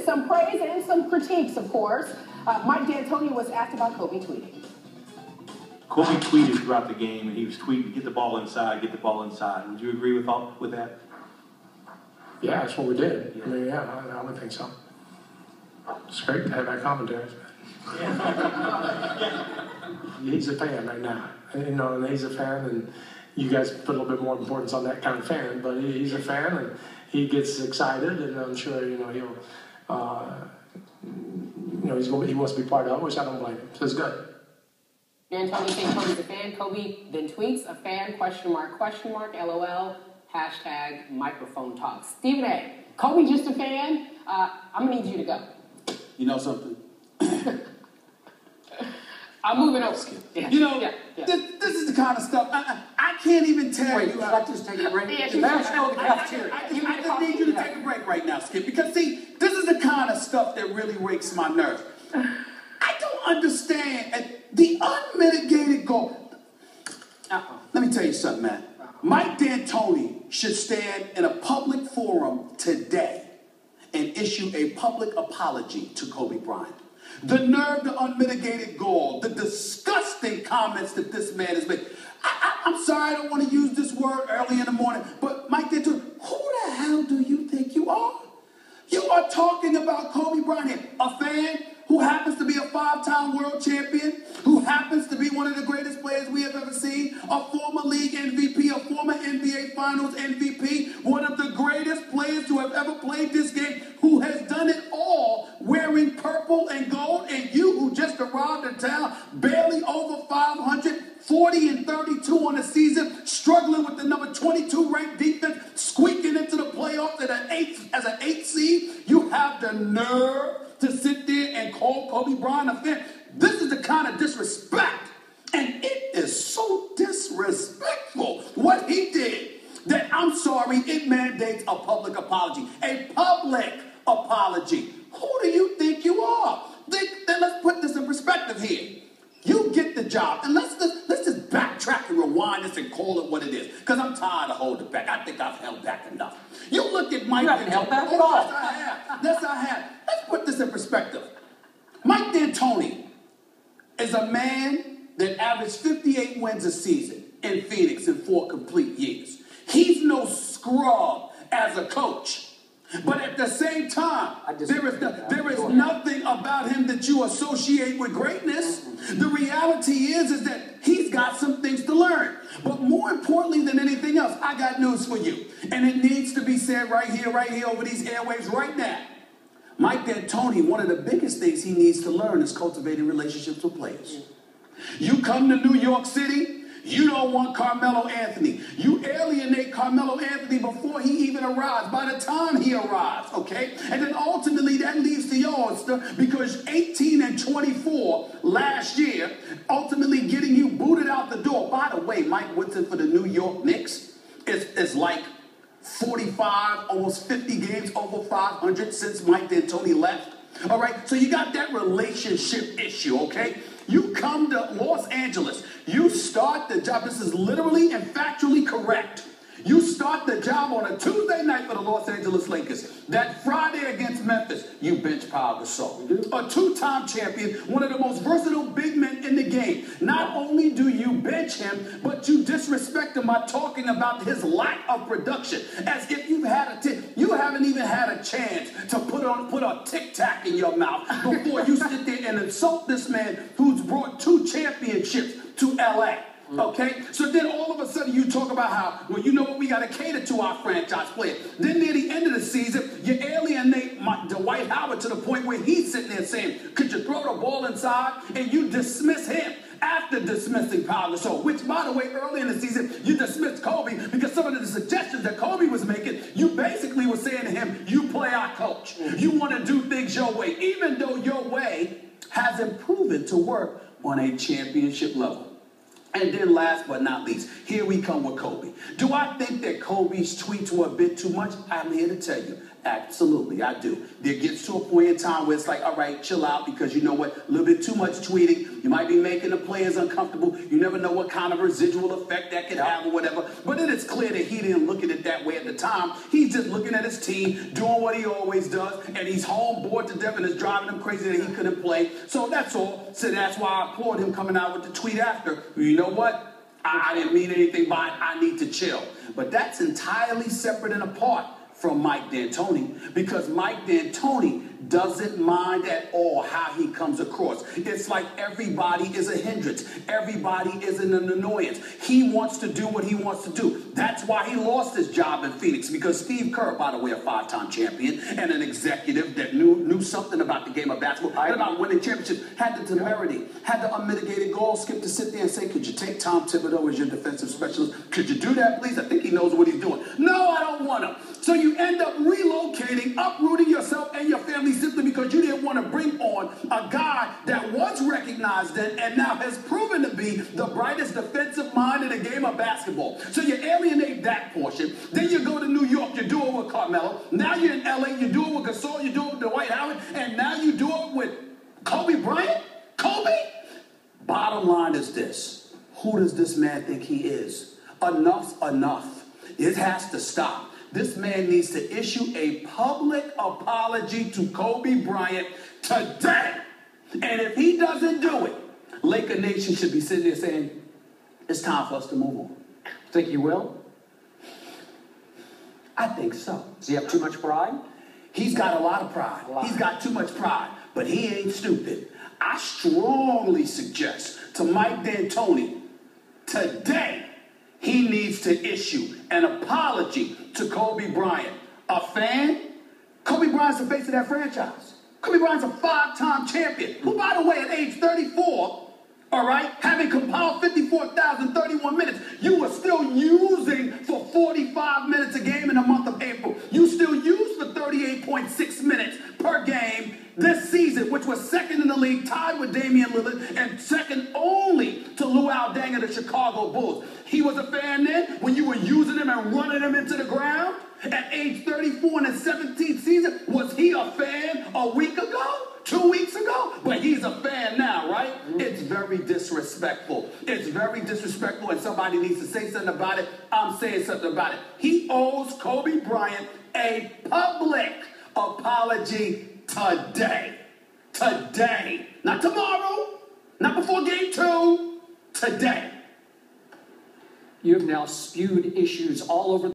some praise and some critiques, of course. Mike D'Antoni was asked about Kobe tweeting. Kobe tweeted throughout the game, and he was tweeting, get the ball inside, get the ball inside. Would you agree with that? Yeah, that's what we did. Yeah. I mean, I would think so. It's great to have that commentary. He's a fan right now, and he's a fan, and you guys put a little bit more importance on that kind of fan, but he's a fan, and he gets excited, and I'm sure, he wants to be part of it, which I don't blame him, so it's good. D'Antoni saying Kobe's a fan. Kobe then tweets, a fan, question mark, LOL, hashtag microphone talk. Stephen A., Kobe just a fan? I'm going to need you to go. You know something? I'm moving over. Yeah. This is the kind of stuff, I can't even tell you. I'd like to just take a break. I just need you to take a break right now, Skip, because, see, this is the kind of stuff that really rakes my nerves. I don't understand the unmitigated goal. Let me tell you something, man. Mike D'Antoni should stand in a public forum today and issue a public apology to Kobe Bryant. The nerve, the unmitigated gall, the disgusting comments that this man has made. I'm sorry, I don't want to use this word early in the morning, but Mike D'Antoni, who the hell do you think you are? You are talking about Kobe Bryant here, a fan who happens to be a 5-time world champion, who happens to be one of the greatest players we have ever seen, a former league MVP, a former NBA Finals MVP, one of the greatest players to have ever played this game, who has done it all wearing purple and gold, and you who just arrived in town, barely over 500, 40 and 32 on the season, struggling with the number 22 ranked defense, squeaking into the playoffs as an 8th seed. You have the nerve to sit there and call Kobe Bryant a fan. This is the kind of disrespect, and it is so disrespectful what he did that I'm sorry, it mandates a public apology. A public apology. Who do you think you are? Then let's put this in perspective here. You get the job, and let's just backtrack and rewind this and call it what it is, because I'm tired of holding back. I think I've held back enough. You look at Mike. You haven't held back at all. Yes, I have. Let's put this in perspective. Mike D'Antoni is a man that averaged 58 wins a season in Phoenix in 4 complete years. He's no scrub as a coach. But at the same time, there is nothing about him that you associate with greatness. The reality is that he's got some things to learn. But more importantly than anything else, I got news for you. And it needs to be said right here over these airwaves right now. Mike D'Antoni, one of the biggest things he needs to learn is cultivating relationships with players. You come to New York City, you don't want Carmelo Anthony. You alienate Carmelo Anthony before he even arrives, by the time he arrives, okay? And then ultimately that leads to yours, because 18 and 24 last year, ultimately getting you booted out the door. By the way, Mike Woodson for the New York Knicks is like 45, almost 50 games over 500 since Mike D'Antoni left. All right, so you got that relationship issue, okay? You come to Los Angeles. You start the job. This is literally and factually correct. You start the job on a Tuesday night for the Los Angeles Lakers. That Friday against Memphis, you bench Pau Gasol. A 2-time champion, one of the most versatile big men in the game. Not only do you bench him, but you disrespect him by talking about his lack of production. As if you haven't even had a chance to put a tic-tac in your mouth before you sit there and insult this man who's brought 2 championships to L.A. Okay? So then all of a sudden you talk about how, well, you know what, we got to cater to our franchise player. Then near the end of the season, you alienate Dwight Howard to the point where he's sitting there saying, could you throw the ball inside? And you dismiss him after dismissing Pau Gasol, which, by the way, early in the season, you dismissed Kobe because some of the suggestions that Kobe was making, you basically were saying to him, you play our coach. You want to do things your way, even though your way hasn't proven to work on a championship level. And then last but not least, here we come with Kobe. Do I think that Kobe's tweets were a bit too much? I'm here to tell you, Absolutely, I do. There gets to a point in time where it's like, all right, chill out, because you know what? A little bit too much tweeting. You might be making the players uncomfortable. You never know what kind of residual effect that could have or whatever. But it is clear that he didn't look at it that way at the time. He's just looking at his team, doing what he always does, and he's home bored to death and it's driving him crazy that he couldn't play. So that's all. So that's why I applaud him coming out with the tweet after. You know what? I didn't mean anything by it. I need to chill. But that's entirely separate and apart from Mike D'Antoni, because Mike D'Antoni doesn't mind at all how he comes across. It's like everybody is a hindrance. Everybody is an annoyance. He wants to do what he wants to do. That's why he lost his job in Phoenix, because Steve Kerr, by the way, a 5-time champion and an executive that knew something about the game of basketball and about winning championships, had the temerity, had the unmitigated gall skip to sit there and say, could you take Tom Thibodeau as your defensive specialist? Could you do that, please? I think he knows what he's doing. No, I don't want him. So you end up relocating, uprooting yourself and your family simply because you didn't want to bring on a guy that was recognized then and now has proven to be the brightest defensive mind in the game of basketball. So you alienate that portion. Then you go to New York, you do it with Carmelo. Now you're in LA, you do it with Gasol, you do it with Dwight Howard, and now you do it with Kobe Bryant? Kobe? Bottom line is this. Who does this man think he is? Enough's enough. It has to stop. This man needs to issue a public apology to Kobe Bryant today. And if he doesn't do it, Laker Nation should be sitting there saying, it's time for us to move on. Think he will? I think so. Does he have too much pride? He's got a lot of pride. He's got too much pride, but he ain't stupid. I strongly suggest to Mike D'Antoni today, he needs to issue an apology to Kobe Bryant. A fan? Kobe Bryant's the face of that franchise. Kobe Bryant's a 5-time champion, who, by the way, at age 34, all right, having compiled 54,031 minutes, you were still using for 45 minutes a game in the month of April. You still used for 38.6 minutes per game this season, which was second in the league, tied with Damian Lillard, and second only to Luol Deng of the Chicago Bulls. He was a fan then when you were using him and running him into the ground. At age 34 in his 17th season, was he a fan a week ago? 2 weeks ago? But he's a fan now, right? It's very disrespectful. It's very disrespectful, and somebody needs to say something about it. I'm saying something about it. He owes Kobe Bryant a public apology today. Today. Not tomorrow. Not before game 2. Today. You have now spewed issues all over